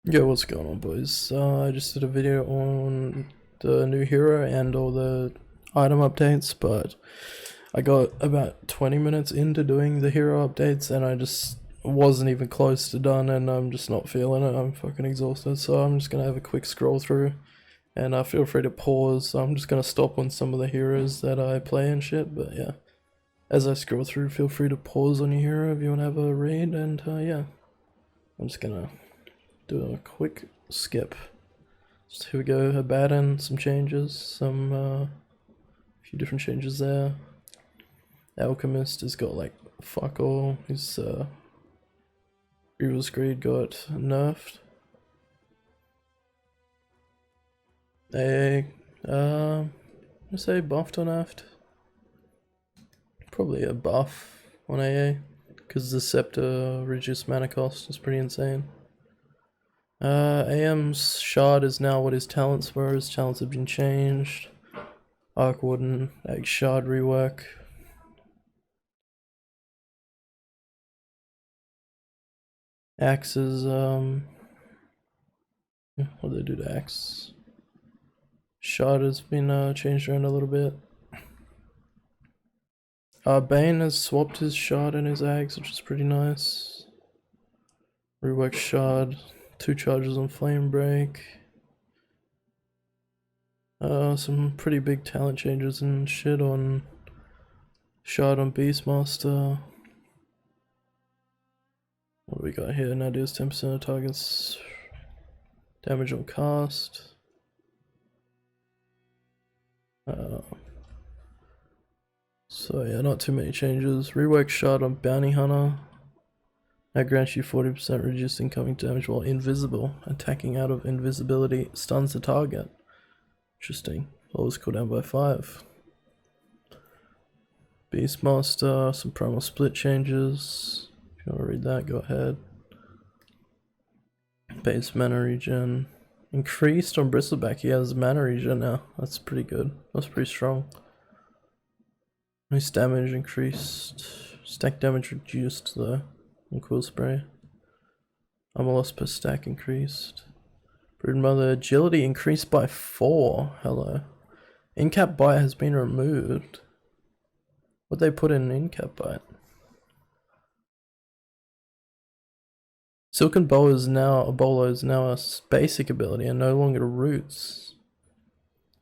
Yo, what's going on, boys? I just did a video on the new hero and all the item updates, but I got about 20 minutes into doing the hero updates and I just wasn't even close to done, and I'm just not feeling it. I'm fucking exhausted, so I'm just gonna have a quick scroll through, and feel free to pause. I'm just gonna stop on some of the heroes that I play and shit, but yeah. As I scroll through, feel free to pause on your hero if you want to have a read, and yeah. I'm just gonna do a quick skip. So here we go, Abaddon, some changes, few different changes there. Alchemist has got like fuck all. His Evil's Greed got nerfed. I say buffed or nerfed? Probably a buff on AA, because the Receptor reduced mana cost is pretty insane. AM's shard is now what his talents were. His talents have been changed. Arc Warden, Egg Shard rework. Axes, what do they do to Axe? Shard has been changed around a little bit. Bane has swapped his shard and his axe, which is pretty nice. Rework shard, 2 charges on flame break. Some pretty big talent changes and shit on shard on Beastmaster. What do we got here? Now deals 10% of targets damage on cast. So yeah, not too many changes. Rework shard on Bounty Hunter. Now grants you 40% reduced incoming damage while invisible. Attacking out of invisibility stuns the target. Interesting. Lowers cooldown by 5. Beastmaster, some primal split changes. If you want to read that, go ahead. Base mana regen. Increased on Bristleback, he has mana regen now. That's pretty good. That's pretty strong. Nice damage increased. Stack damage reduced though. On Cool Spray. Armor loss per stack increased. Broodmother agility increased by 4. Hello. In-cap bite has been removed. What they put in in-cap bite? Silken Bolo is now a basic ability and no longer roots.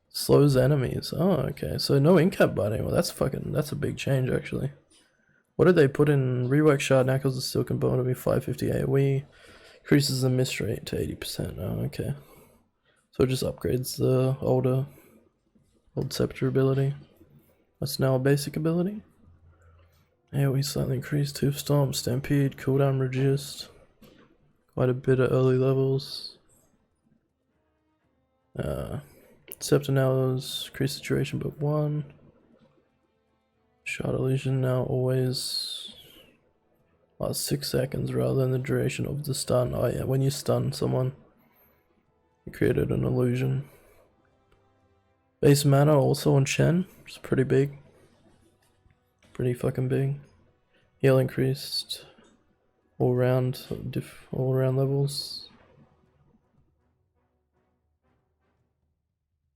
Slows enemies. Oh, okay. So no in-cap bite anymore. That's a big change actually. What did they put in? Rework shard now causes Silken Bolo to be 550 AoE. Increases the miss rate to 80%. Oh, okay. So it just upgrades the old Receptor ability. That's now a basic ability. AoE slightly increased. Tooth Stomp, Stampede, cooldown reduced. Quite a bit of early levels. Receptor now is increased saturation but 1. Shard illusion now always lasts 6 seconds rather than the duration of the stun. Oh yeah, when you stun someone, you created an illusion. Base mana also on Shen, which is pretty big. Pretty fucking big. Heal increased all around levels.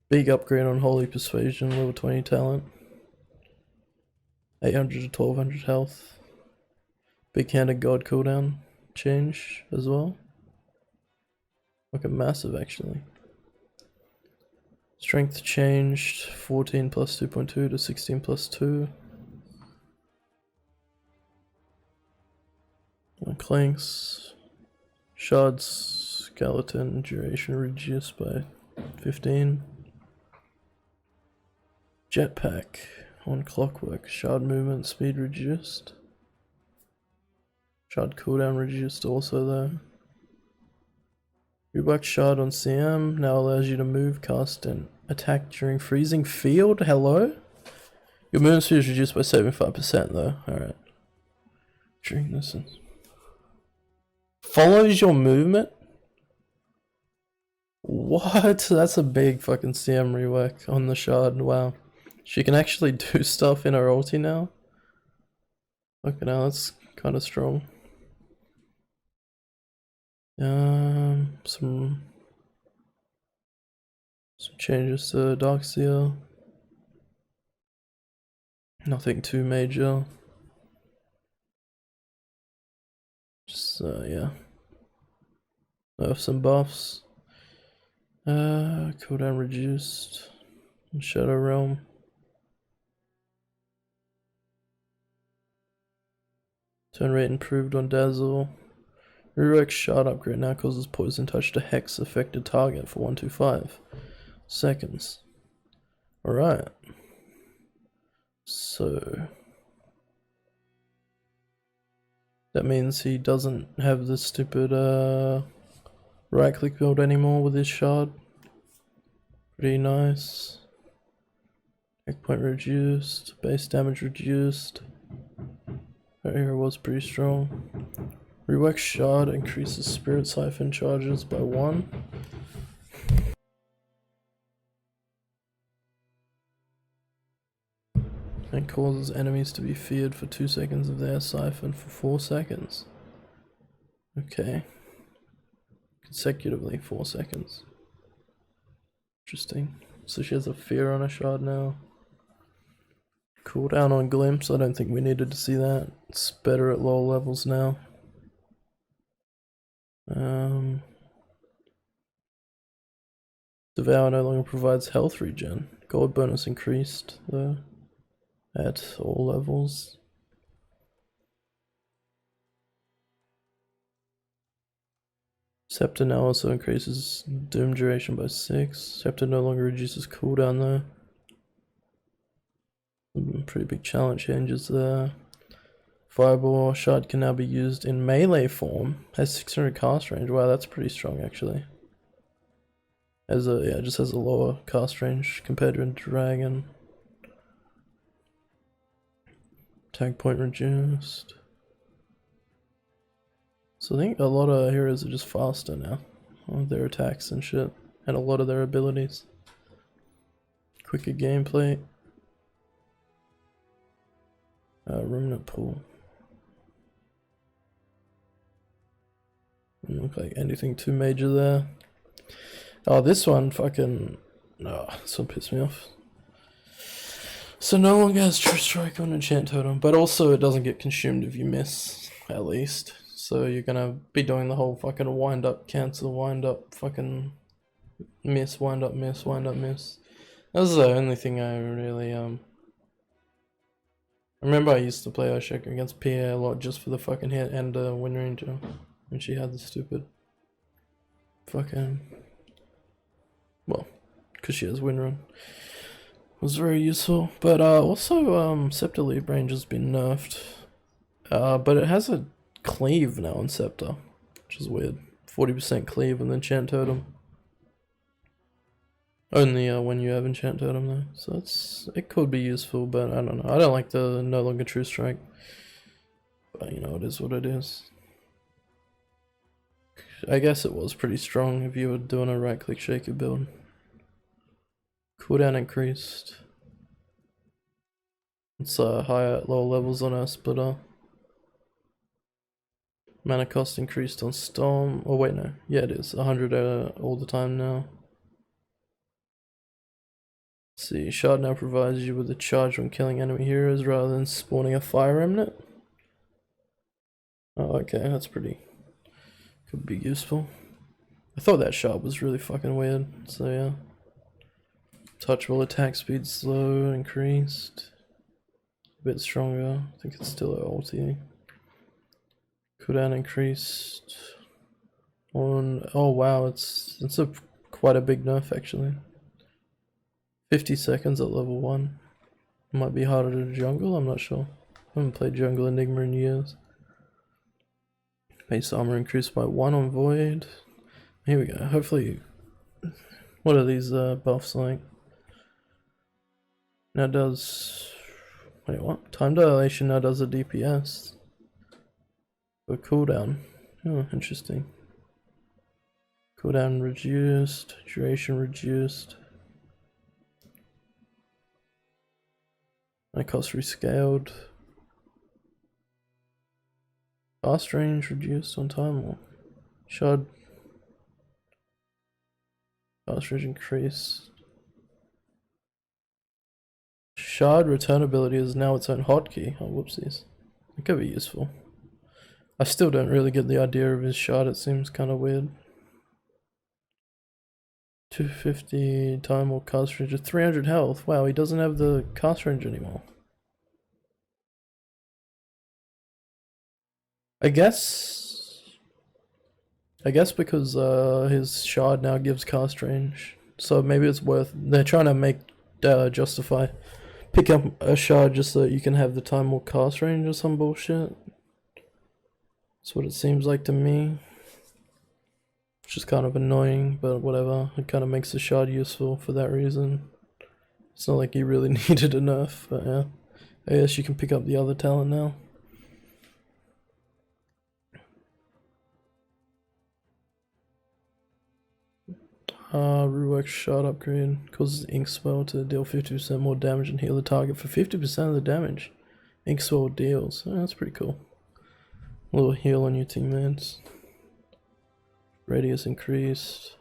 Big upgrade on Holy Persuasion, level 20 talent. 800 to 1200 health. Big Handed God cooldown change as well. Like a massive actually. Strength changed 14 plus 2.2 to 16 plus 2. Clanks. Shards skeleton duration reduced by 15. Jetpack on Clockwork. Shard movement speed reduced. Shard cooldown reduced also though. Rework shard on CM now allows you to move, cast, and attack during freezing field. Hello? Your movement speed is reduced by 75% though. Alright. During this. Follows your movement? What? That's a big fucking CM rework on the shard. Wow. She can actually do stuff in her ulti now. Fucking hell, that's kind of strong. Some changes to Doxia. Nothing too major. Just yeah. Some buffs. Cooldown reduced. Shadow Realm. Turn rate improved on Dazzle. Rerox shard upgrade now causes poison touch to hex affected target for 125 seconds. Alright. So that means he doesn't have the stupid right click build anymore with his shard. Pretty nice. Hit point reduced, base damage reduced. That hero was pretty strong. Rework shard increases spirit siphon charges by 1. And causes enemies to be feared for 2 seconds of their siphon for 4 seconds. Okay. Consecutively 4 seconds. Interesting. So she has a fear on her shard now. Cooldown on glimpse, I don't think we needed to see that. It's better at low levels now. Devour no longer provides health regen. Gold bonus increased though at all levels. Receptor now also increases doom duration by 6. Receptor no longer reduces cooldown though. Pretty big challenge changes there. Fireball shard can now be used in melee form. Has 600 cast range. Wow, that's pretty strong actually. It just has a lower cast range compared to a dragon. Tag point reduced. So I think a lot of heroes are just faster now with their attacks and shit, and a lot of their abilities. Quicker gameplay. Remnant pool. Doesn't look like anything too major there. Oh, this one fucking... Oh, this one pissed me off. So no longer has True Strike on Enchant Totem, but also it doesn't get consumed if you miss, at least. So you're gonna be doing the whole fucking wind up, cancel, wind up, fucking miss, wind up, miss, wind up, miss. That's the only thing I really, I remember I used to play Oshaka against PA a lot just for the fucking hit and Wind Ranger when she had the stupid fucking, well, because she has Wind Run. Was very useful, but also Scepter Lead Range has been nerfed, but it has a cleave now on Scepter, which is weird. 40% cleave and then Enchant Totem. Only when you have Enchant Totem though, so it could be useful, but I don't know. I don't like the no longer True Strike, but you know, it is what it is. I guess it was pretty strong if you were doing a right click shaker build. Cooldown increased. It's higher at lower levels on our splitter. Mana cost increased on Storm. Oh wait, no. Yeah, it is 100 all the time now. Let's see, Shard now provides you with a charge when killing enemy heroes rather than spawning a Fire Remnant. Oh, okay, that's pretty... could be useful. I thought that shard was really fucking weird, so yeah. Touch while attack speed slow increased. A bit stronger. I think it's still at ulti. Cooldown increased on... oh wow, it's quite a big nerf actually. 50 seconds at level 1. Might be harder to jungle, I'm not sure. I haven't played Jungle Enigma in years. Base armor increased by 1 on Void. Here we go, hopefully... what are these buffs like? Now does... wait, what? Time dilation now does a DPS. For cooldown. Oh, interesting. Cooldown reduced, duration reduced. My cost rescaled. Fast range reduced on time walk. Shard. Cartridge increase. Shard return ability is now its own hotkey. Oh, whoopsies. It could be useful. I still don't really get the idea of his shard, it seems kind of weird. 250 time or cast range of 300 health. Wow, he doesn't have the cast range anymore. I guess because his shard now gives cast range, so maybe it's worth. They're trying to make justify pick up a shard just so that you can have the time or cast range or some bullshit. That's what it seems like to me. Which is kind of annoying, but whatever. It kind of makes the shard useful for that reason. It's not like you really needed enough, but yeah. I guess you can pick up the other talent now. Rework shard upgrade causes ink swell to deal 50% more damage and heal the target for 50% of the damage. Ink swell deals. Oh, that's pretty cool. A little heal on your teammates. Radius increased.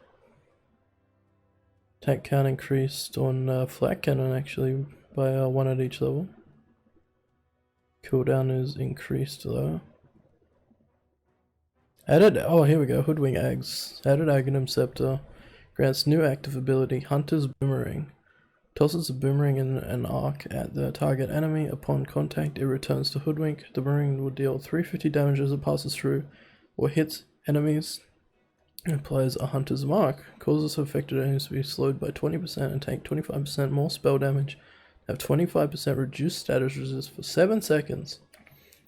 Attack count increased on flat cannon actually by 1 at each level. Cooldown is increased though. Added, oh here we go, Hoodwink Eggs. Added Receptor. Grants new active ability, Hunter's Boomerang. Tosses a boomerang in an arc at the target enemy. Upon contact, it returns to Hoodwink. The boomerang will deal 350 damage as it passes through or hits enemies. It applies a Hunter's Mark. Causes affected enemies to be slowed by 20% and take 25% more spell damage. Have 25% reduced status resist for 7 seconds.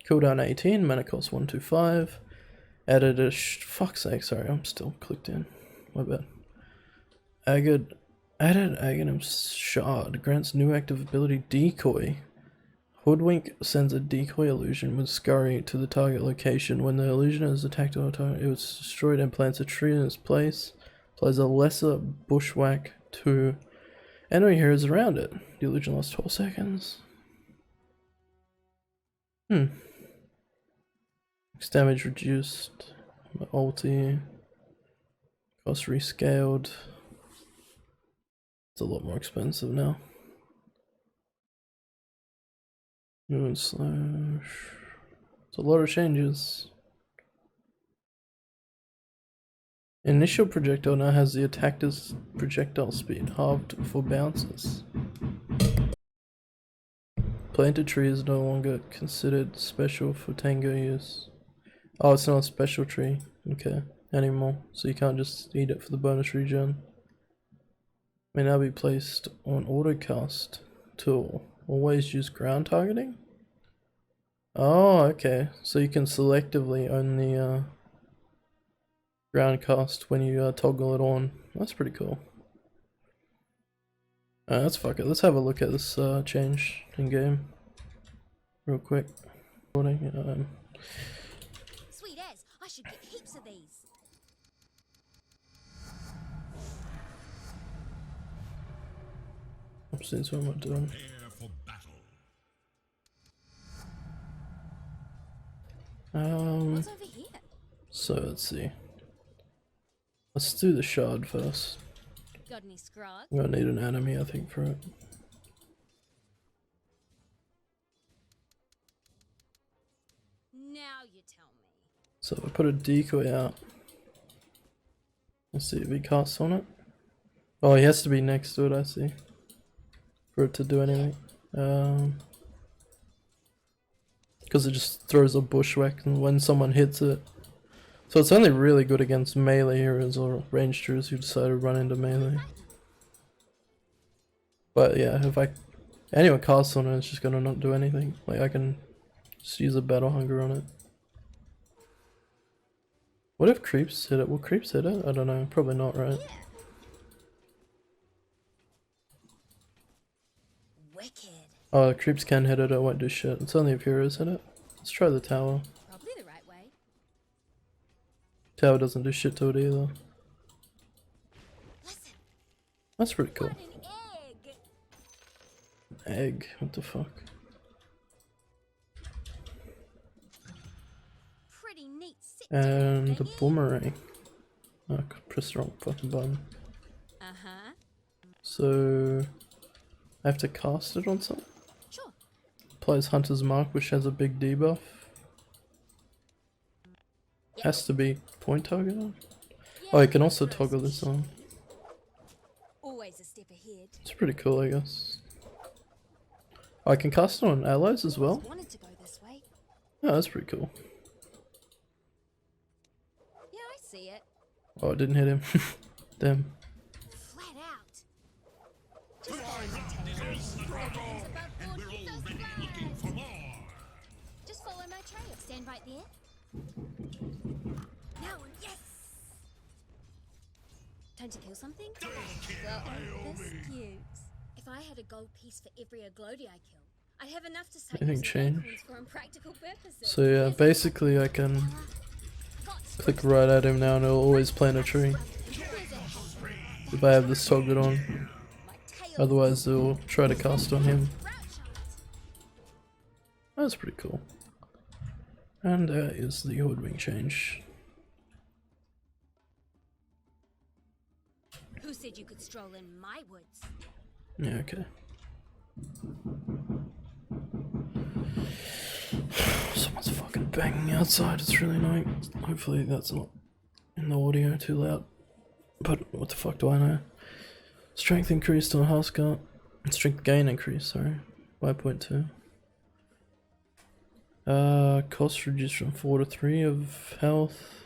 Cooldown 18, mana cost 125. Added a fuck's sake, sorry, I'm still clicked in. My bad. Added Aghanim's Shard grants new active ability Decoy. Hoodwink sends a decoy illusion with Scurry to the target location. When the illusion is attacked on a target, it was destroyed and plants a tree in its place. Applies a lesser bushwhack to enemy heroes around it. The illusion lasts 12 seconds. Max damage reduced. Ulti. Cost rescaled. It's a lot more expensive now. Movement slash. It's a lot of changes. Initial projectile now has the attacker's projectile speed halved for bounces. Planted tree is no longer considered special for Tango use. Oh, it's not a special tree, okay, anymore. So you can't just eat it for the bonus regen. May now be placed on autocast tool. Always use ground targeting? Oh, okay. So you can selectively only ground cast when you toggle it on. That's pretty cool. Alright, let's fuck it. Let's have a look at this change in game. Real quick. Sweet as, I should get heaps of these. Since what am I doing? What's over here? So let's see. Let's do the shard first. Got any scrod? I'm gonna need an enemy, I think, for it. Now you tell me. So I put a decoy out. Let's see if he casts on it. Oh, he has to be next to it, I see. For it to do anything. Because it just throws a bushwhack and when someone hits it. So it's only really good against melee heroes or ranged heroes who decide to run into melee. But yeah, if anyone casts on it, it's just gonna not do anything. Like I can just use a battle hunger on it. What if creeps hit it? Will creeps hit it? I don't know. Probably not, right? Wicked. Oh, creeps can hit it. It won't do shit. It's only if heroes hit it. Let's try the tower. Probably the right way. Tower doesn't do shit to it either. Listen. That's pretty cool. What an egg. Egg? What the fuck? Pretty neat. And the boomerang. I pressed the wrong fucking button. Uh-huh. So I have to cast it on something? Sure. Applies Hunter's Mark, which has a big debuff. Yep. Has to be point target on? Yeah, Oh, you can yeah, also gross toggle this on. shit. Always a step ahead. It's pretty cool, I guess. Oh, I can cast it on allies as well? Always wanted to go this way. Oh, that's pretty cool. Yeah, I see it. Oh, it didn't hit him. Damn. Flat out. Just follow my tail. Above board, hit those flags. Just follow my trail. Stand right there. Now, yes. Time to kill something? Well, this cute. If I had a gold piece for every Aglodi I kill, I'd have enough to save Anything some change? acorns for impractical purposes. So yeah, basically I can click right at him now and it'll always plant a tree. If I have this toggled on. Otherwise it'll try to cast on him. That's pretty cool. And that is the Hoodwing change. Who said you could stroll in my woods? Yeah, okay. Someone's fucking banging outside, it's really annoying. Hopefully that's not in the audio too loud. But what the fuck do I know? Strength increased on Huskar. Strength gain increased, sorry. By 0.2. Cost reduced from 4 to 3 of health.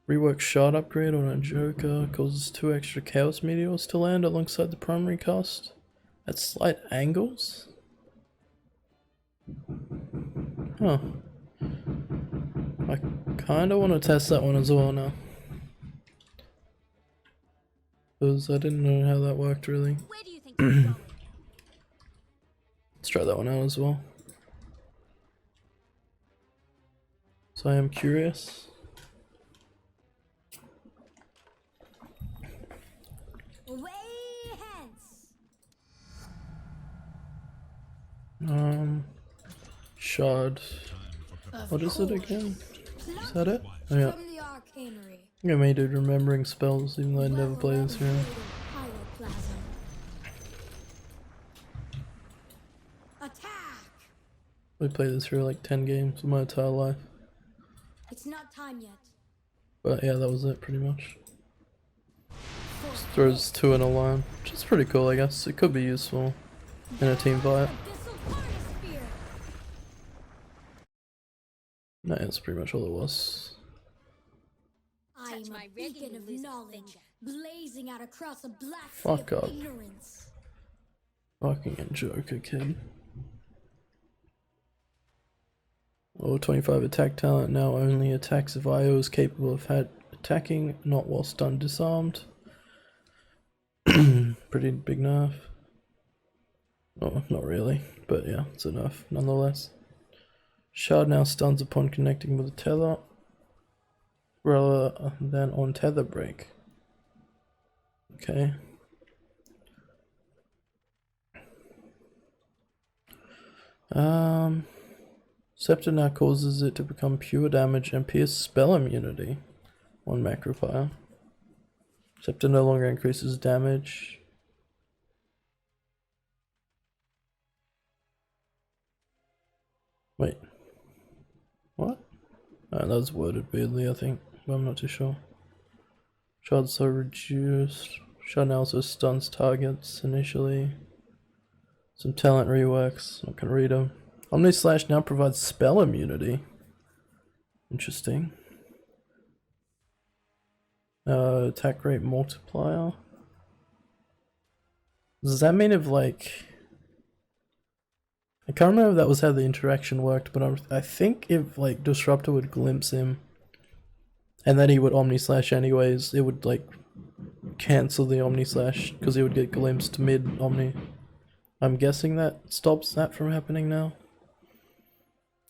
Rework shard upgrade on a Joker causes 2 extra Chaos Meteors to land alongside the primary cast at slight angles? Huh. I kinda wanna test that one as well now. Because I didn't know how that worked really. Where do you think you're going? Let's try that one out as well. So I am curious. Way hence. Shard. What is it again? Is that it? Oh yeah. From the Arcanery. I made it remembering spells even though I never played this game. Pyroclasm. Attack! I played this for like 10 games in my entire life. It's not time yet. But yeah, that was it pretty much. Just throws 2 in a line, which is pretty cool I guess. It could be useful in a team fight. Abyssal Party No, that's pretty much all it was. I am my a rig and beacon you of lose a knowledge, finger. blazing out across a black sea Fuck of up. ignorance. Fucking Joker kid. Oh, 25 attack talent now only attacks if IO is capable of attacking, not while stunned disarmed. Pretty big nerf. Oh, not really, but yeah, it's enough nonetheless. Shard now stuns upon connecting with a tether, rather than on tether break. Okay. Receptor now causes it to become pure damage and pierce spell immunity on Macropire. Receptor no longer increases damage. Wait. What? Oh, that was worded weirdly, I think, but I'm not too sure. Shard so reduced. Shard now also stuns targets initially. Some talent reworks, not gonna read them. Omni Slash now provides spell immunity. Interesting. Attack rate multiplier. Does that mean if like... I can't remember if that was how the interaction worked, but I think if like Disruptor would glimpse him and then he would Omni Slash anyways, it would like cancel the Omni Slash because he would get glimpsed mid Omni. I'm guessing that stops that from happening now.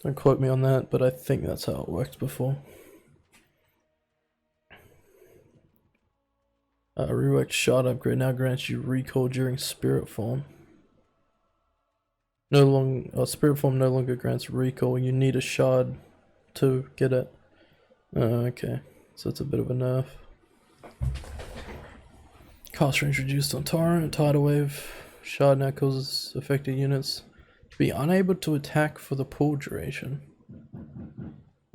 Don't quote me on that, but I think that's how it worked before. Reworked shard upgrade now grants you recall during spirit form. Spirit form no longer grants recall. You need a shard to get it. Okay. so it's a bit of a nerf. Cast range reduced on Torrent. Tidal Wave. Shard now causes affected units to be unable to attack for the pull duration.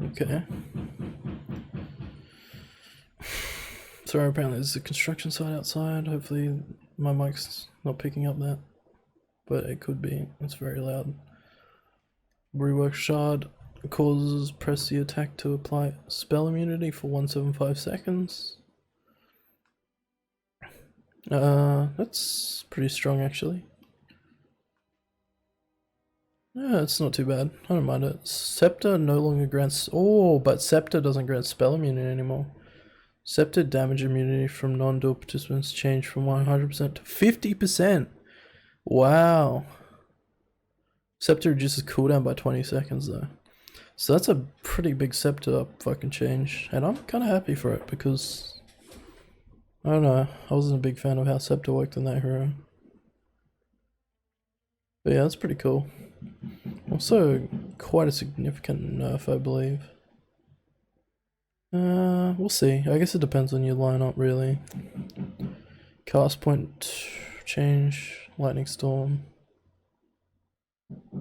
Okay. Sorry, apparently there's a construction site outside. Hopefully my mic's not picking up that, but it could be. It's very loud. Rework Shard causes press the attack to apply spell immunity for 175 seconds. That's pretty strong actually. Yeah, it's not too bad. I don't mind it. Scepter no longer grants. Oh, but Scepter doesn't grant spell immunity anymore. Scepter damage immunity from non-dual participants changed from 100% to 50%. Wow. Scepter reduces cooldown by 20 seconds though. So that's a pretty big Scepter fucking change. And I'm kind of happy for it because I don't know, I wasn't a big fan of how Scepter worked in that hero. But yeah, that's pretty cool. Also, quite a significant nerf, I believe. We'll see. I guess it depends on your lineup, really. Cast point change, Lightning Storm.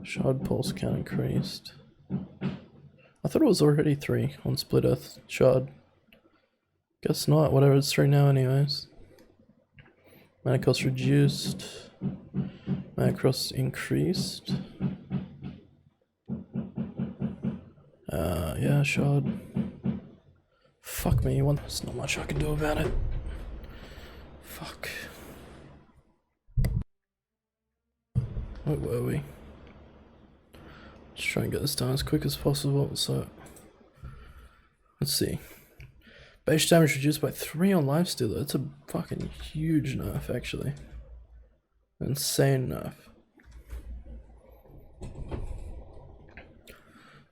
Shard Pulse count increased. I thought it was already 3 on Split Earth Shard. Guess not, whatever, it's 3 now anyways. Mana cost reduced. Mana cost increased. Yeah, Shard. Fuck me, there's not much I can do about it. Fuck. Where were we? Just try and get this done as quick as possible, so... Let's see. Base damage reduced by 3 on lifesteal. That's a fucking huge nerf, actually. Insane nerf.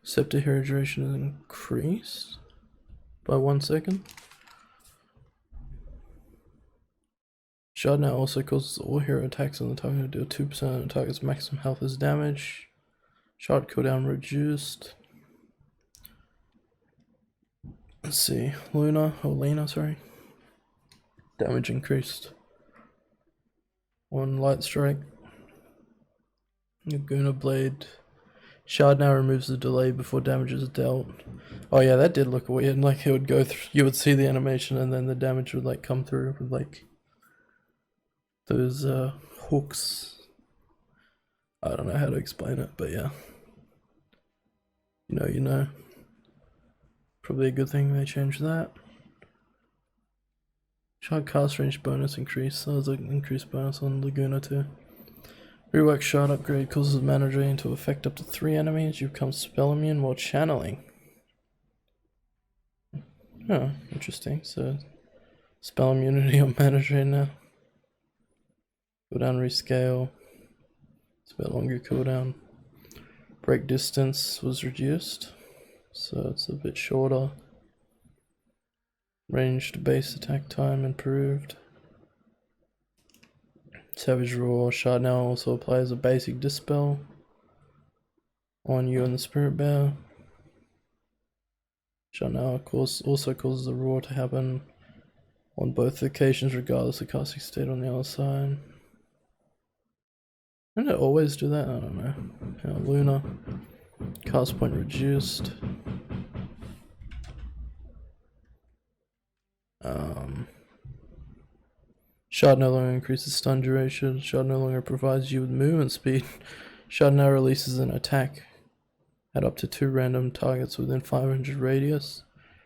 Scepter hero duration is increased by 1 second. Shard now also causes all hero attacks on the target to deal 2% of the target's maximum health as damage. Shard cooldown reduced. Let's see, Lena, sorry. Damage increased. 1 light strike. Laguna Blade. Shard now removes the delay before damage is dealt. Oh yeah, that did look weird. Like it would go through, you would see the animation and then the damage would like come through with like those hooks. I don't know how to explain it, but yeah. You know. Probably a good thing they changed that. Shard cast range bonus increase. That was an increased bonus on Laguna too. Rework Shard upgrade causes mana drain to affect up to 3 enemies. You become spell immune while channeling. Oh, interesting. So spell immunity on mana drain now. Cooldown rescale. It's a bit longer cooldown. Break distance was reduced, so it's a bit shorter. Ranged base attack time improved. Savage Roar. Shard now also applies a basic dispel on you and the Spirit Bear. Shard now also causes a roar to happen on both occasions regardless of casting state on the other side. Didn't it always do that? I don't know. Luna. Cast point reduced. Shard no longer increases stun duration. Shard no longer provides you with movement speed. Shard now releases an attack at up to 2 random targets within 500 radius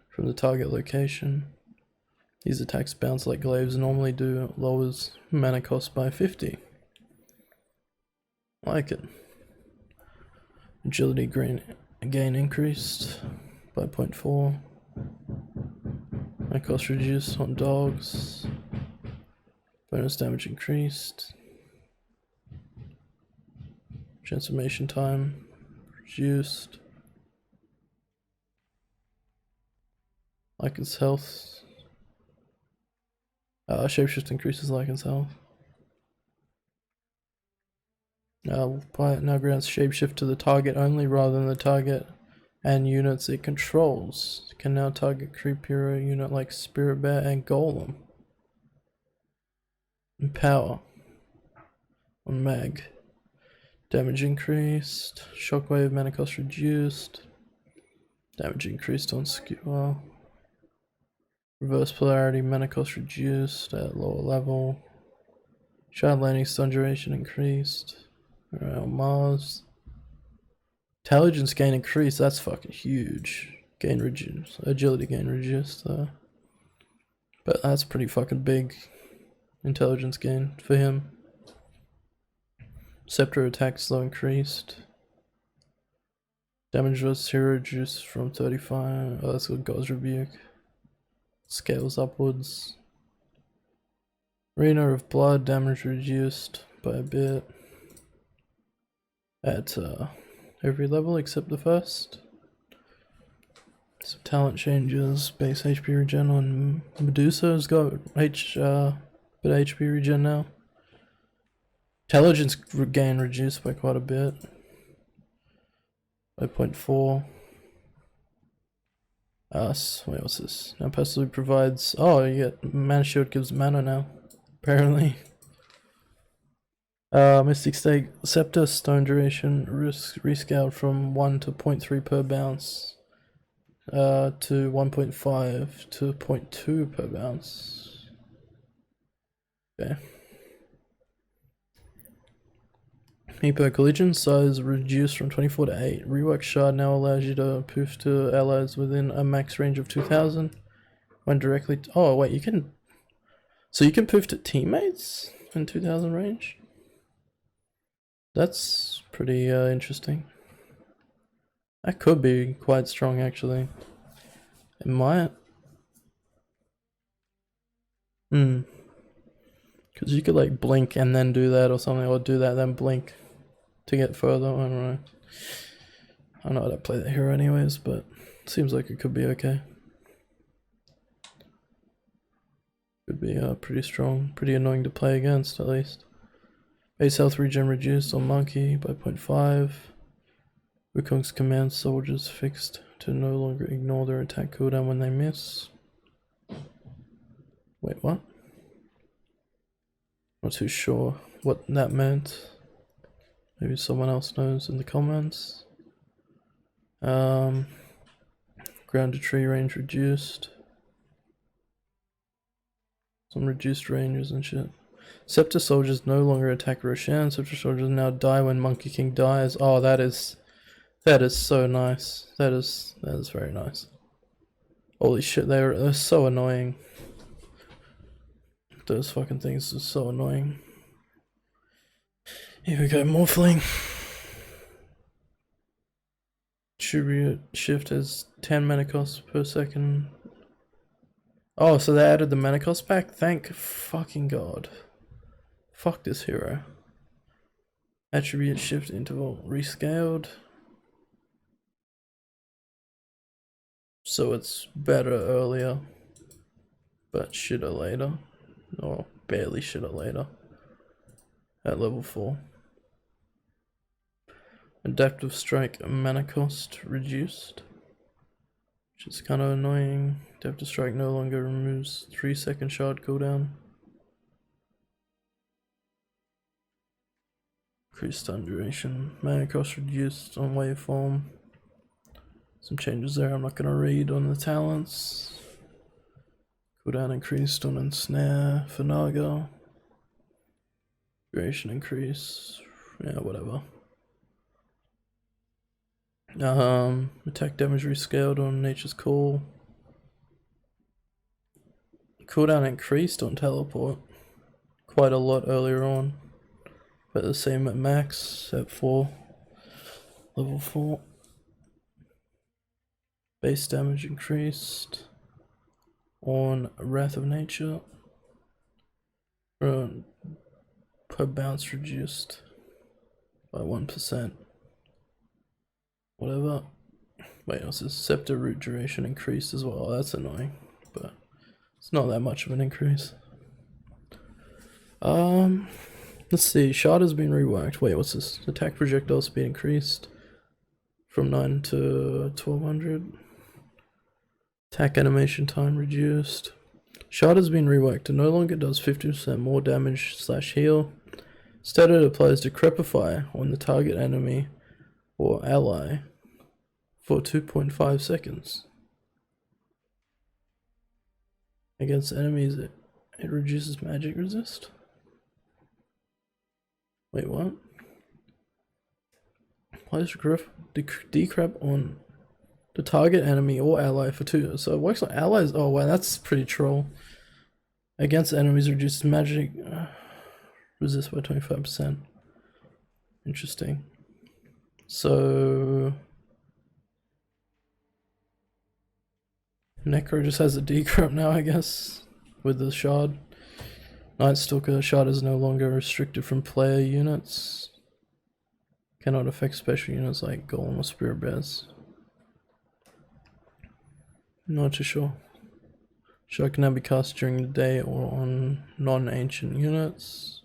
from the target location. These attacks bounce like glaives normally do. Lowers mana cost by 50. Like it. Agility gain increased by 0.4. Mana cost reduced on dogs. Bonus damage increased. Transformation time reduced. Lycan's health. Shapeshift increases Lycan's health. Now grants shapeshift to the target only rather than the target and units it controls. It can now target creep hero unit like Spirit Bear and Golem. And power on mag. Damage increased. Shockwave mana cost reduced. Damage increased on skewer. Reverse polarity mana cost reduced at lower level. Shard landing stun duration increased. Alright, on Mars. Intelligence gain increased, that's fucking huge. Gain reduced. Agility gain reduced though. But that's pretty fucking big intelligence gain for him. Receptor attack slow increased. Damage versus hero reduced from 35. Oh, that's good. God's Rebuke. Scales upwards. Arena of Blood, damage reduced by a bit. At every level except the first. Some talent changes. Base HP regen on Medusa has got bit HP regen now. Intelligence gain reduced by quite a bit. By 0.4. Wait, what's this? Now passively provides. Oh, you get mana shield gives mana now. Apparently. Mystic Stake Receptor stone duration rescaled from 1 to 0.3 per bounce. To 1.5 to 0.2 per bounce. Okay. Meepo collision size reduced from 24 to 8. Rework shard now allows you to poof to allies within a max range of 2000 when directly. Oh wait, you can. So you can poof to teammates in 2000 range. That's pretty interesting. That could be quite strong actually. It might. Because you could like blink and then do that or something, or do that then blink to get further. I don't know. I know how to play that hero anyways, but it seems like it could be okay. Could be pretty strong, pretty annoying to play against at least. Base health regen reduced on Monkey by 0.5. Wukong's command soldiers fixed to no longer ignore their attack cooldown when they miss. Wait, what? Not too sure what that meant. Maybe someone else knows in the comments. Ground to tree range reduced. Some reduced ranges and shit. Receptor soldiers no longer attack Roshan. Receptor soldiers now die when Monkey King dies. Oh, that is so nice. That is very nice. Holy shit, they're so annoying. Those fucking things are so annoying. Here we go, Morphling. Tribute shift has 10 mana cost per second. Oh, so they added the mana cost back? Thank fucking god. Fuck this hero. Attribute shift interval rescaled. So it's better earlier, but shitter later. Or barely shitter later. At level 4. Adaptive Strike mana cost reduced, which is kind of annoying. Adaptive Strike no longer removes 3-second shard cooldown. Increased stun duration. Mana cost reduced on waveform. Some changes there I'm not going to read on the talents. Cooldown increased on Ensnare for Naga. Duration increase. Yeah, whatever. Attack damage rescaled on Nature's Call. Cooldown increased on Teleport quite a lot earlier on, but the same at max at 4. Level 4. Base damage increased on Wrath of Nature. Per bounce reduced by 1%. Whatever. Wait, what's this? Receptor root duration increased as well. That's annoying, but it's not that much of an increase. Let's see. Shard has been reworked. Wait, what's this? Attack projectile speed increased from 9 to 1200. Attack animation time reduced. Shard has been reworked and no longer does 50% more damage / heal. Instead it applies Decrepify on the target enemy or ally for 2.5 seconds. Against enemies it reduces magic resist. Wait, what? Applies Decrep on the target enemy or ally for 2. So it works on allies. Oh wow, that's pretty troll. Against enemies reduces magic resist by 25%. Interesting. So Necro just has a decrypt now, I guess, with the shard. Night Stalker shard is no longer restricted from player units. Cannot affect special units like Golem or Spirit Bears. Not too sure. Shard can now be cast during the day or on non-ancient units.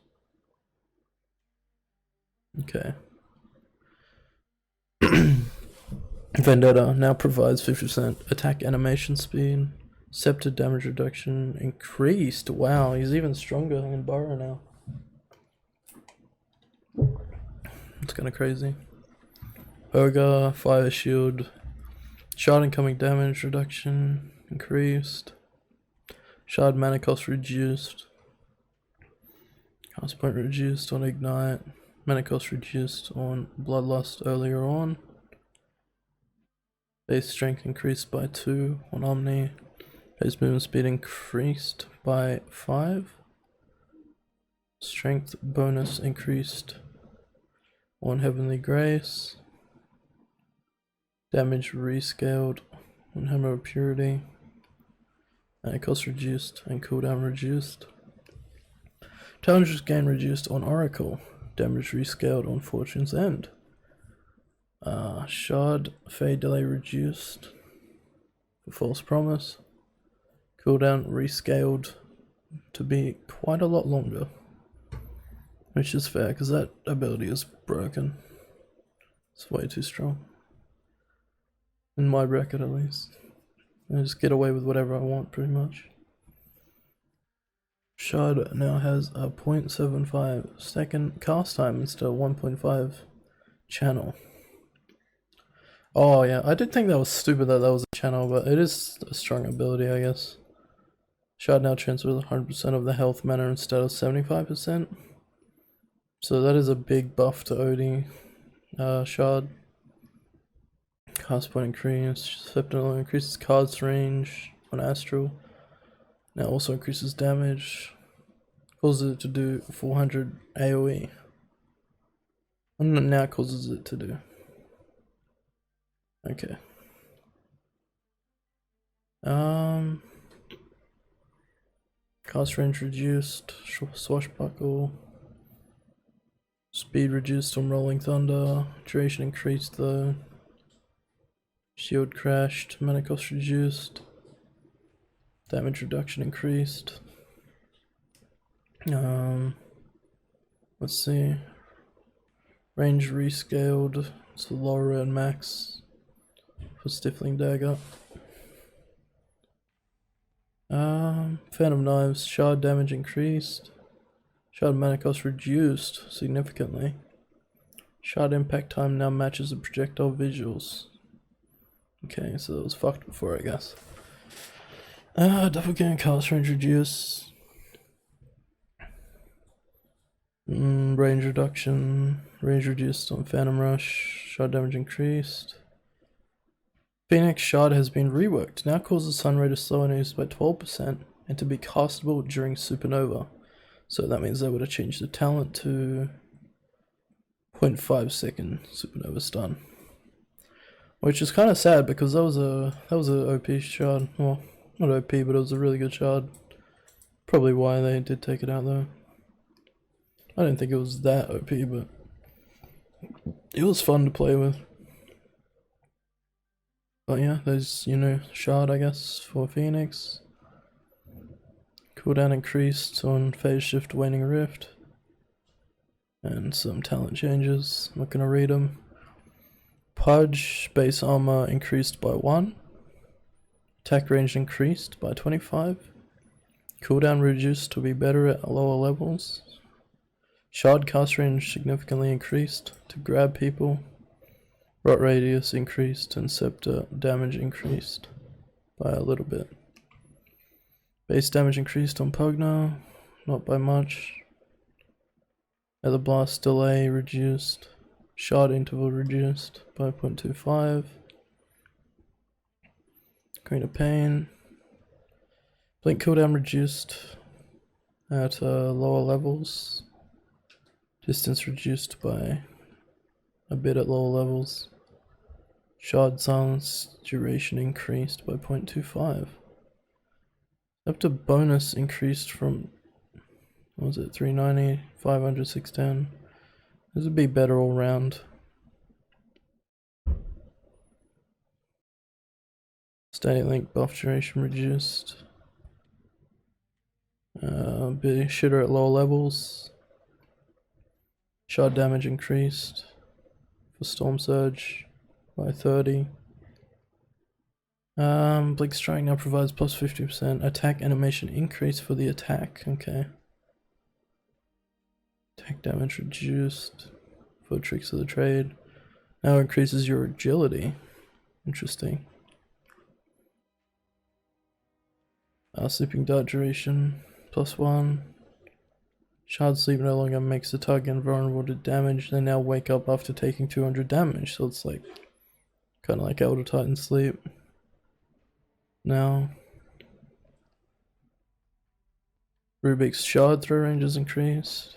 Okay. Vendetta now provides 50% attack animation speed. Receptor damage reduction increased. Wow, he's even stronger than Burrow now. It's kind of crazy. Ogre, fire shield. Shard incoming damage reduction increased. Shard mana cost reduced. Cast point reduced on Ignite. Mana cost reduced on Bloodlust earlier on. Base strength increased by 2 on Omni. Base movement speed increased by 5. Strength bonus increased on Heavenly Grace. Damage rescaled on Hammer of Purity. Mana cost reduced and cooldown reduced. Challenges gain reduced on Oracle. Damage rescaled on Fortune's End. Shard fade delay reduced for False Promise. Cooldown rescaled to be quite a lot longer, which is fair because that ability is broken. It's way too strong. In my bracket at least. I just get away with whatever I want pretty much. Shard now has a 0.75 second cast time instead of 1.5 channel. Oh yeah, I did think that was stupid that was a channel, but it is a strong ability, I guess. Shard now transfers 100% of the health mana instead of 75%. So that is a big buff to OD. Shard. Cast point increase. Receptor increases cards range on Astral. Now also increases damage. Causes it to do 400 AoE. And now causes it to do. Okay. Cast range reduced. Swashbuckle. Speed reduced on Rolling Thunder. Duration increased though. Shield crashed. Mana cost reduced. Damage reduction increased. Let's see. Range rescaled to lower and max for Stifling Dagger. Phantom Knives, shard damage increased. Shard mana cost reduced significantly. Shard impact time now matches the projectile visuals. Okay, so that was fucked before, I guess. Doppelganger cast range reduced. Range reduction. Range reduced on Phantom Rush. Shard damage increased. Phoenix Shard has been reworked. Now causes Sun Ray to slow enemies by 12% and to be castable during Supernova. So that means they would have changed the talent to 0.5 second Supernova stun. Which is kind of sad because that was a OP shard. Well, not OP, but it was a really good shard. Probably why they did take it out though. I didn't think it was that OP, but it was fun to play with. But yeah, there's, you know, shard I guess for Phoenix. Cooldown increased on Phase Shift Waning Rift. And some talent changes. I'm not gonna read them. Pudge, base armor increased by 1. Attack range increased by 25. Cooldown reduced to be better at lower levels. Shard cast range significantly increased to grab people. Rot radius increased and Receptor damage increased by a little bit. Base damage increased on Pugna, not by much. Other blast delay reduced. Shard interval reduced by 0.25. Green of Pain. Blink cooldown reduced at lower levels. Distance reduced by a bit at lower levels. Shard silence duration increased by 0.25. Up to bonus increased from, what was it, 390, 500, 610. This would be better all round. Static link buff duration reduced. Bit shitter at lower levels. Shard damage increased for Storm Surge by 30. Blink Strike now provides plus 50% attack animation increase for the attack. Okay. Attack damage reduced for Tricks of the Trade. Now increases your agility. Interesting. Sleeping Dart duration plus 1. Shard sleep no longer makes the target invulnerable to damage. They now wake up after taking 200 damage, so it's like kind of like Elder Titan sleep. Now Rubik's Shard throw range is increased.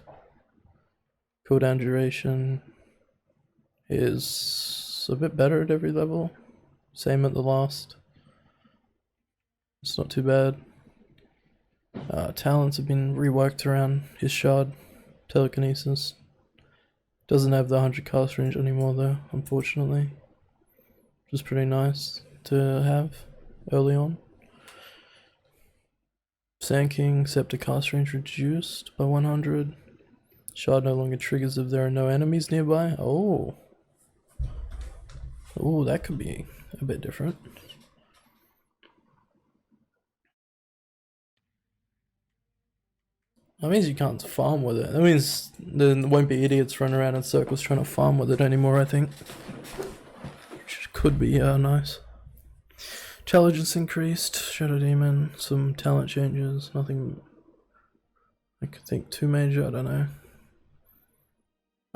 Cooldown duration is a bit better at every level. Same at the last. It's not too bad. Talents have been reworked around his shard. Telekinesis. Doesn't have the 100 cast range anymore though, unfortunately. Which is pretty nice to have early on. Sand King, Scepter cast range reduced by 100. Shard no longer triggers if there are no enemies nearby. Oh, that could be a bit different. That means you can't farm with it. That means there won't be idiots running around in circles trying to farm with it anymore, I think. Which could be nice. Intelligence increased, Shadow Demon, some talent changes, nothing I could think too major, I don't know.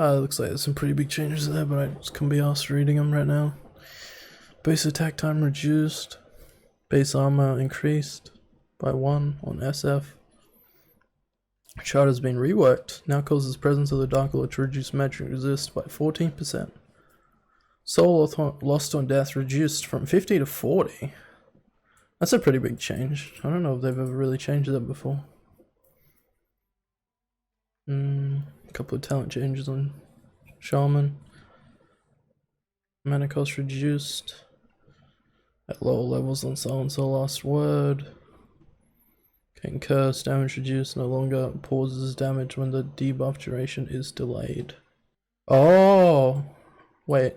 It looks like there's some pretty big changes there, but I just couldn't be asked reading them right now. Base attack time reduced, base armor increased by 1 on SF. Shard has been reworked, now causes presence of the Dark Lord to reduce magic resist by 14%. Soul lost on death reduced from 50 to 40. That's a pretty big change. I don't know if they've ever really changed that before. A couple of talent changes on Shaman. Mana cost reduced at lower levels on Silence the Last Word. Getting Curse, damage reduced, no longer pauses damage when the debuff duration is delayed. Oh! Wait.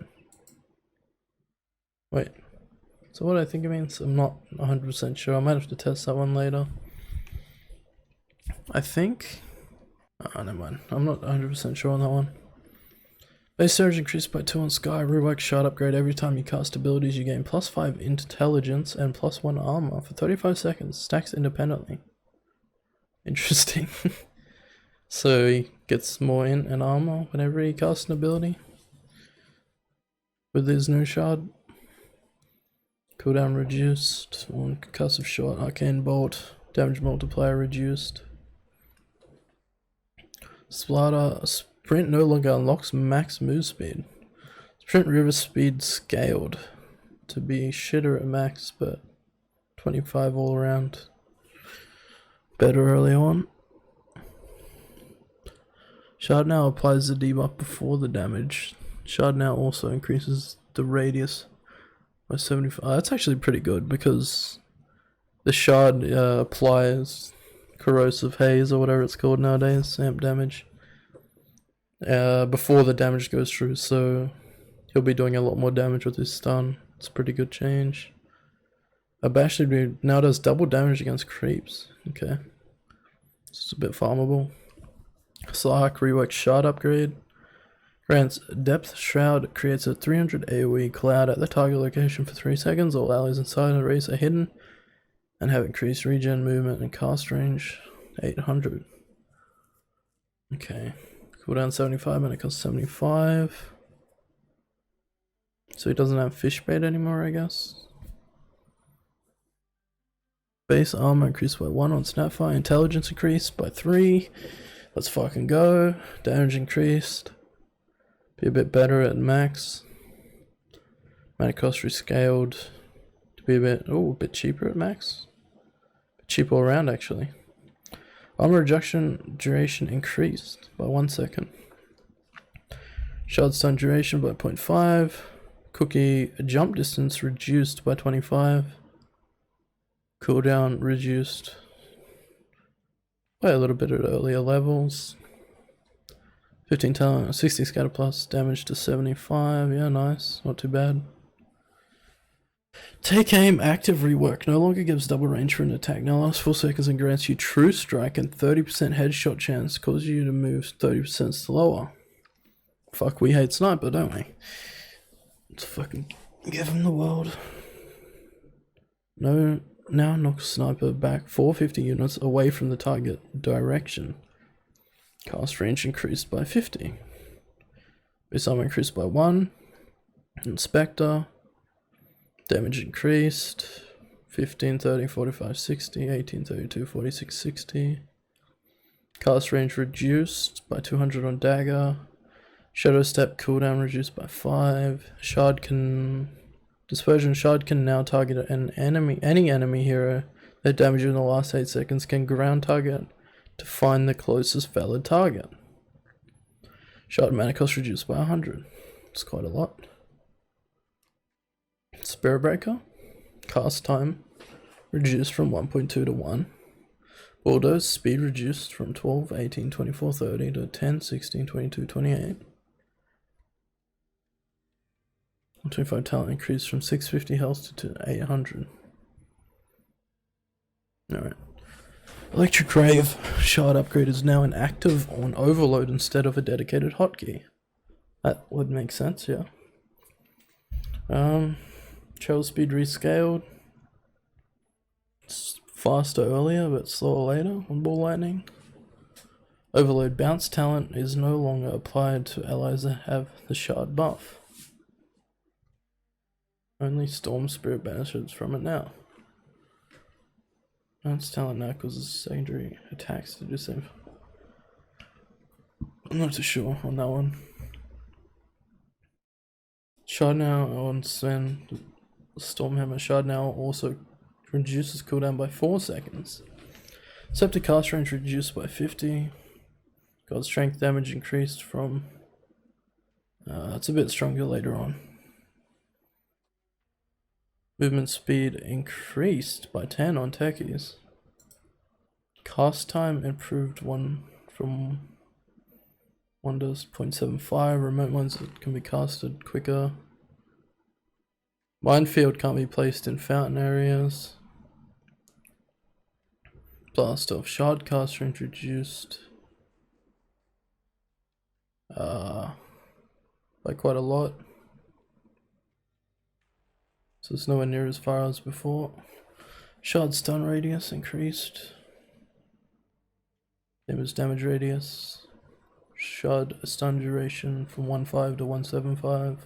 So what I think it means, I'm not 100% sure. I might have to test that one later. I think... oh, never mind. I'm not 100% sure on that one. Base surge increased by 2 on Sky. Rework Shard upgrade. Every time you cast abilities, you gain plus 5 intelligence and plus 1 armor for 35 seconds. Stacks independently. Interesting. So he gets more int and armor whenever he casts an ability. With his new shard. Cooldown reduced. On concussive shot. Arcane bolt. Damage multiplier reduced. Splatter. Sprint no longer unlocks max move speed. Sprint river speed scaled to be shitter at max, but 25 all around. Better early on. Shard now applies the debuff before the damage. Shard now also increases the radius by 75. That's actually pretty good because the shard applies corrosive haze or whatever it's called nowadays, amp damage, before the damage goes through. So He'll be doing a lot more damage with his stun. It's a pretty good change. Bash now does double damage against creeps. Okay. It's a bit farmable. Slark reworked Shard upgrade. Grants Depth Shroud, creates a 300 AoE cloud at the target location for 3 seconds. All allies inside the race are hidden and have increased regen, movement, and cast range. 800. Okay. Cooldown 75 and it costs 75. So he doesn't have fish bait anymore, I guess. Base armor increased by 1 on Snapfire. Intelligence increased by 3. Let's fucking go. Damage increased. Be a bit better at max. Mana cost rescaled to be a bit cheaper at max. Cheaper all around actually. Armor reduction duration increased by 1 second. Shard stun duration by 0.5. Cookie jump distance reduced by 25. Cooldown reduced by a little bit at earlier levels. 15 talent, 60 scatter plus, damage to 75. Yeah, nice, not too bad. Take aim, active rework. No longer gives double range for an attack. Now lasts 4 seconds and grants you true strike and 30% headshot chance. Causes you to move 30% slower. Fuck, we hate sniper, don't we? Let's fucking give him the world. No, now knocks sniper back 450 units away from the target direction. Cast range increased by 50. Base armor increased by 1. Inspector. Damage increased. 15, 30, 45, 60, 18, 32, 46, 60. Cast range reduced by 200 on dagger. Shadow step cooldown reduced by 5. Dispersion Shard can now target any enemy hero that damaged in the last 8 seconds can ground target to find the closest valid target. Shard mana cost reduced by 100. It's quite a lot. Spirit Breaker. Cast time reduced from 1.2 to 1. Bulldoze speed reduced from 12, 18, 24, 30 to 10, 16, 22, 28. 25 talent increased from 650 health to 800. Alright. Electric Rave Shard upgrade is now inactive on overload instead of a dedicated hotkey. That would make sense, yeah. Trail speed rescaled. It's faster earlier but slower later on Ball Lightning. Overload bounce talent is no longer applied to allies that have the Shard buff. Only Storm Spirit benefits from it now. Bounce talent now causes secondary attacks to do same. I'm not too sure on that one. Shard now on Sven. Stormhammer Shard now also reduces cooldown by 4 seconds. Receptor cast range reduced by 50. God strength damage increased from. It's a bit stronger later on. Movement speed increased by 10 on techies. Cast time improved from 1 to 0.75. Remote ones that can be casted quicker. Minefield can't be placed in fountain areas. Blast off. Shard cast range reduced by quite a lot. So it's nowhere near as far as before. Shard stun radius increased. Same as damage radius. Shard stun duration from 1.5 to 1.75.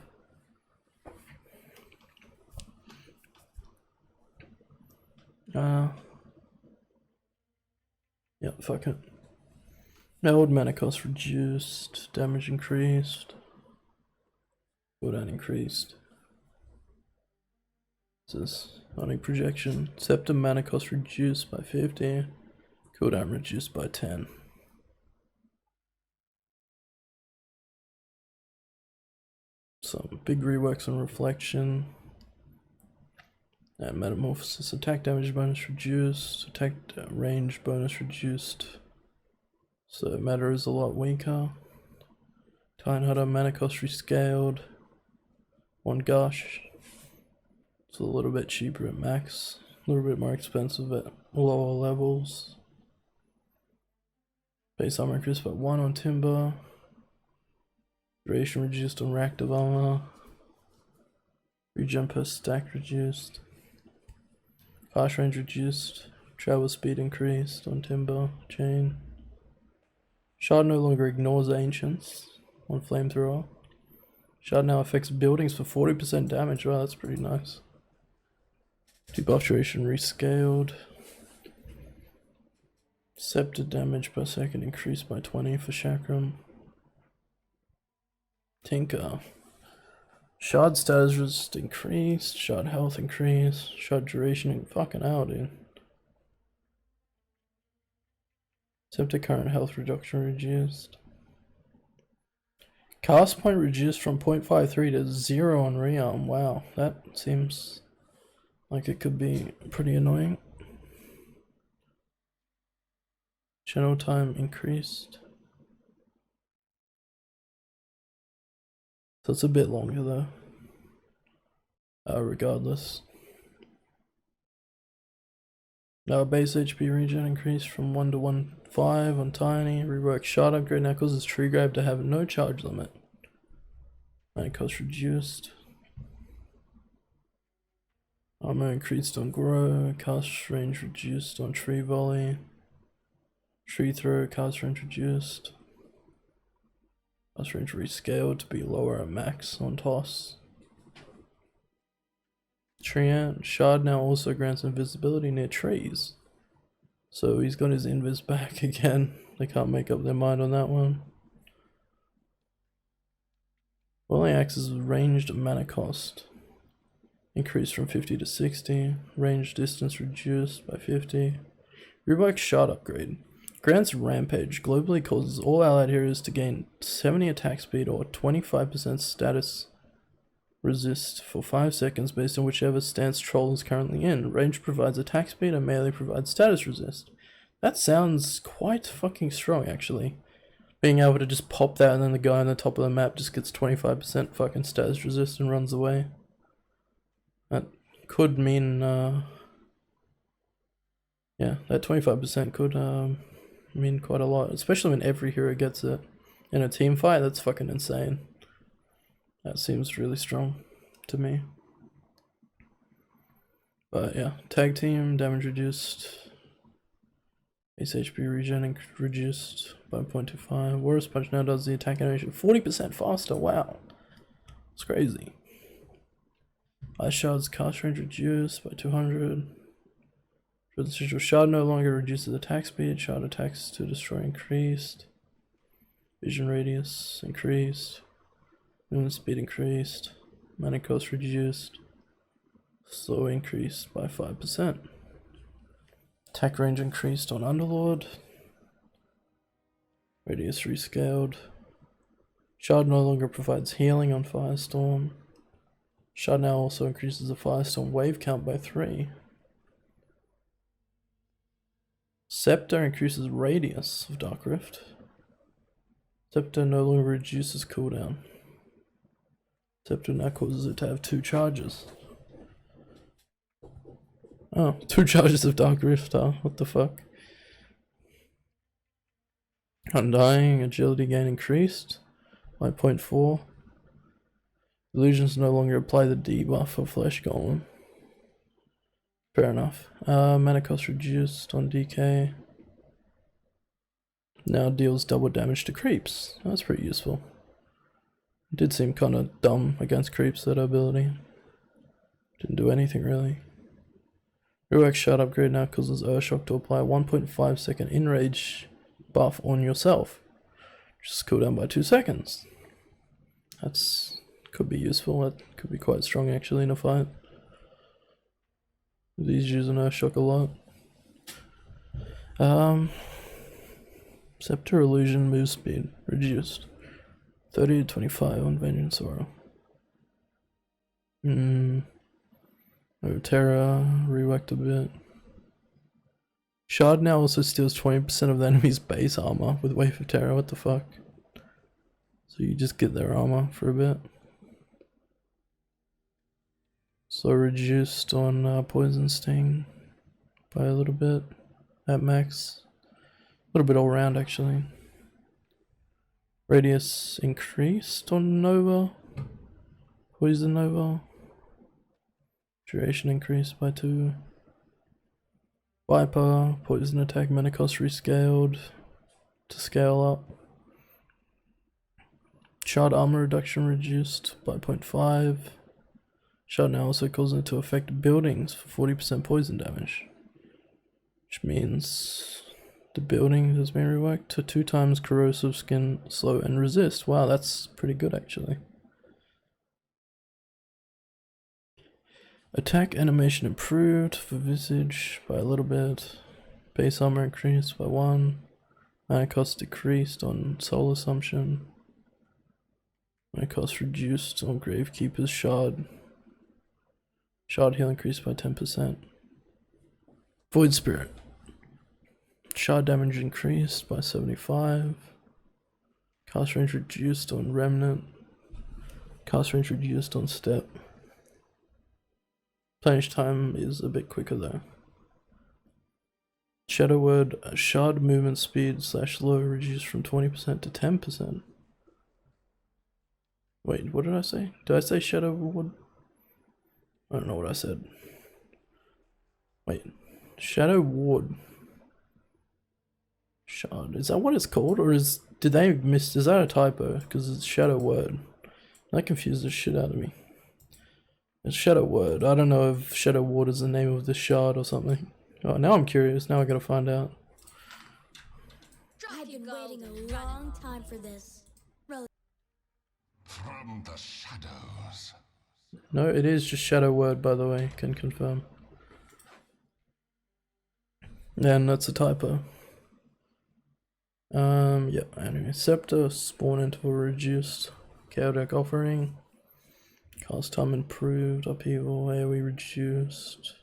Yeah, fuck it. Old mana cost reduced. Damage increased. Cooldown increased. This is only projection. Receptor mana cost reduced by 50. Cooldown reduced by 10. Some big reworks on reflection. Metamorphosis attack damage bonus reduced. Attack range bonus reduced. So matter is a lot weaker. Time Hunter mana cost rescaled. on Gush. It's a little bit cheaper at max, a little bit more expensive at lower levels. Base armor increased by 1 on Timber. Duration reduced on reactive armor. Regen per stack reduced. Fast range reduced. Travel speed increased on Timber. Chain. Shard no longer ignores ancients on Flamethrower. Shard now affects buildings for 40% damage. Wow, that's pretty nice. Debuff duration rescaled. Receptor damage per second increased by 20 for Chakram. Tinker. Shard status resist increased. Shard health increased. Shard duration fucking out, dude. Receptor current health reduction reduced. Cast point reduced from 0.53 to 0 on rearm. Wow, that seems like it could be pretty annoying. Channel time increased. So it's a bit longer though. Regardless. Base HP regen increased from 1 to 1.5 on Tiny. Rework shard upgrade now causes Tree Grave to have no charge limit. Mana cost reduced. Armor increased on Grow. Cast range reduced on Tree Volley. Tree Throw, cast range reduced. Cast range rescaled to be lower at max on Toss. Treant, Shard now also grants invisibility near trees. So he's got his invis back again. They can't make up their mind on that one. Volley Axe's ranged mana cost increased from 50 to 60. Range distance reduced by 50. Rework Shard upgrade. Grants Rampage globally causes all allied heroes to gain 70 attack speed or 25% status resist for 5 seconds based on whichever stance Troll is currently in. Range provides attack speed and melee provides status resist. That sounds quite fucking strong actually. Being able to just pop that and then the guy on the top of the map just gets 25% fucking status resist and runs away. That could mean, yeah, that 25% could mean quite a lot, especially when every hero gets it in a team fight. That's fucking insane. That seems really strong to me. But yeah, tag team damage reduced. Base HP regen reduced by 0.25. Warrior's Punch now does the attack animation 40% faster. Wow, it's crazy. Ice Shard's cast range reduced by 200. Residual Shard no longer reduces attack speed. Shard attacks to destroy increased. Vision radius increased. Movement speed increased. Mana cost reduced. Slow increased by 5%. Attack range increased on Underlord. Radius rescaled. Shard no longer provides healing on Firestorm. Shard now also increases the Firestorm wave count by 3. Receptor increases radius of Dark Rift. Receptor no longer reduces cooldown. Receptor now causes it to have 2 charges. Oh, 2 charges of Dark Rift, huh? What the fuck? Undying, agility gain increased by 0.4. Illusions no longer apply the debuff for Flesh Golem. Fair enough. Mana cost reduced on DK. Now deals double damage to creeps. That's pretty useful. It did seem kind of dumb against creeps, that ability. Didn't do anything really. Rework Shard upgrade now causes Urshock to apply a 1.5 second enrage buff on yourself. Just cooldown by 2 seconds. That's could be useful. That could be quite strong actually in a fight. These use an Urshock a lot. Receptor illusion move speed reduced 30 to 25 on Vengeance Aura. Terra reworked a bit. Shard now also steals 20% of the enemy's base armor with Wave of Terror. What the fuck? So you just get their armor for a bit. So reduced on poison sting by a little bit at max. A little bit all around actually. Radius increased on Nova. Poison Nova. Duration increased by 2. Viper, poison attack mana cost rescaled to scale up. Shard armor reduction reduced by 0.5. Shard now also calls into effect buildings for 40% poison damage. Which means the building has been reworked to 2 times corrosive, skin, slow, and resist. Wow, that's pretty good actually. Attack animation improved for Visage by a little bit. Base armor increased by 1. Mana cost decreased on Soul Assumption. Mana cost reduced on Gravekeeper's Shard. Shard heal increased by 10%. Void Spirit. Shard damage increased by 75. Cast range reduced on Remnant. Cast range reduced on Step. Replenish time is a bit quicker though. Shadow Word, shard movement speed / slow reduced from 20% to 10%. Wait, what did I say? Did I say Shadow Word? I don't know what I said. Wait, Shadow Ward. Shard, is that what it's called, or is that a typo? Because it's Shadow Word. That confused the shit out of me. It's Shadow Word. I don't know if Shadow Ward is the name of the shard or something. Oh, now I'm curious. Now I gotta find out. I've been waiting a long time for this. From the shadows. No, it is just Shadow Word, by the way. Can confirm. And that's a typo. Yeah, anyway. Receptor, spawn interval reduced. Chaotic Offering. Cast time improved. Upheaval, AoE reduced.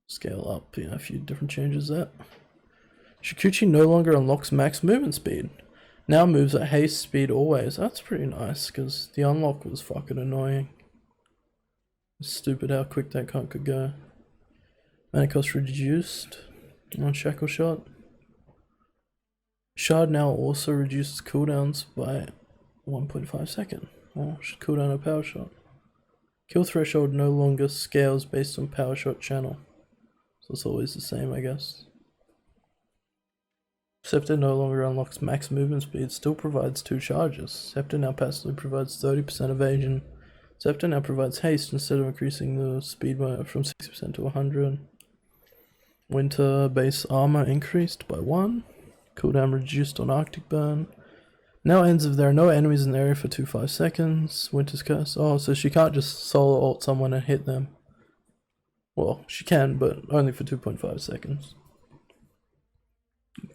Scale up, a few different changes there. Shikuchi no longer unlocks max movement speed. Now moves at haste speed always. That's pretty nice, because the unlock was fucking annoying. It's stupid how quick that cunt could go. Mana cost reduced on Shackle Shot. Shard now also reduces cooldowns by 1.5 seconds. Oh, should cooldown a Power Shot. Kill threshold no longer scales based on Power Shot channel. So it's always the same, I guess. Receptor no longer unlocks max movement speed, still provides 2 charges. Receptor now passively provides 30% evasion. Receptor now provides haste instead of increasing the speed from 60% to 100. Winter base armor increased by 1. Cooldown reduced on Arctic Burn. Now ends if there are no enemies in the area for 2-5 seconds. Winter's Curse. Oh, so she can't just solo ult someone and hit them. Well, she can, but only for 2.5 seconds.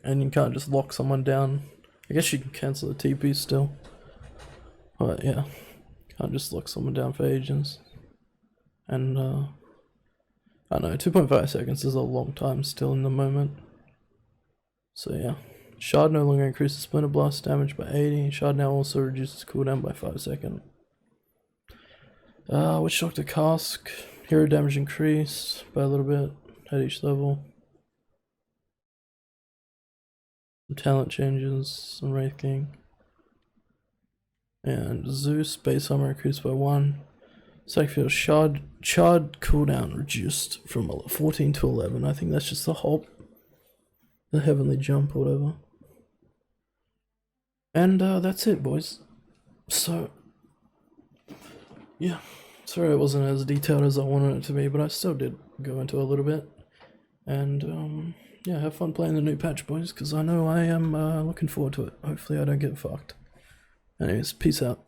And you can't just lock someone down. I guess you can cancel the TP still. But yeah, can't just lock someone down for ages. And I don't know, 2.5 seconds is a long time still in the moment. So yeah. Shard no longer increases Splinter Blast damage by 80. Shard now also reduces cooldown by 5 seconds. Witch Doctor Cask. Hero damage increased by a little bit at each level. Some talent changes on Wraith King. And Zeus base armor increased by 1. Sackfield Shard cooldown reduced from 14 to 11. I think that's just the heavenly jump or whatever. And that's it, boys. So yeah, sorry it wasn't as detailed as I wanted it to be, but I still did go into a little bit. And yeah, have fun playing the new patch, boys, because I know I am looking forward to it. Hopefully I don't get fucked. Anyways, peace out.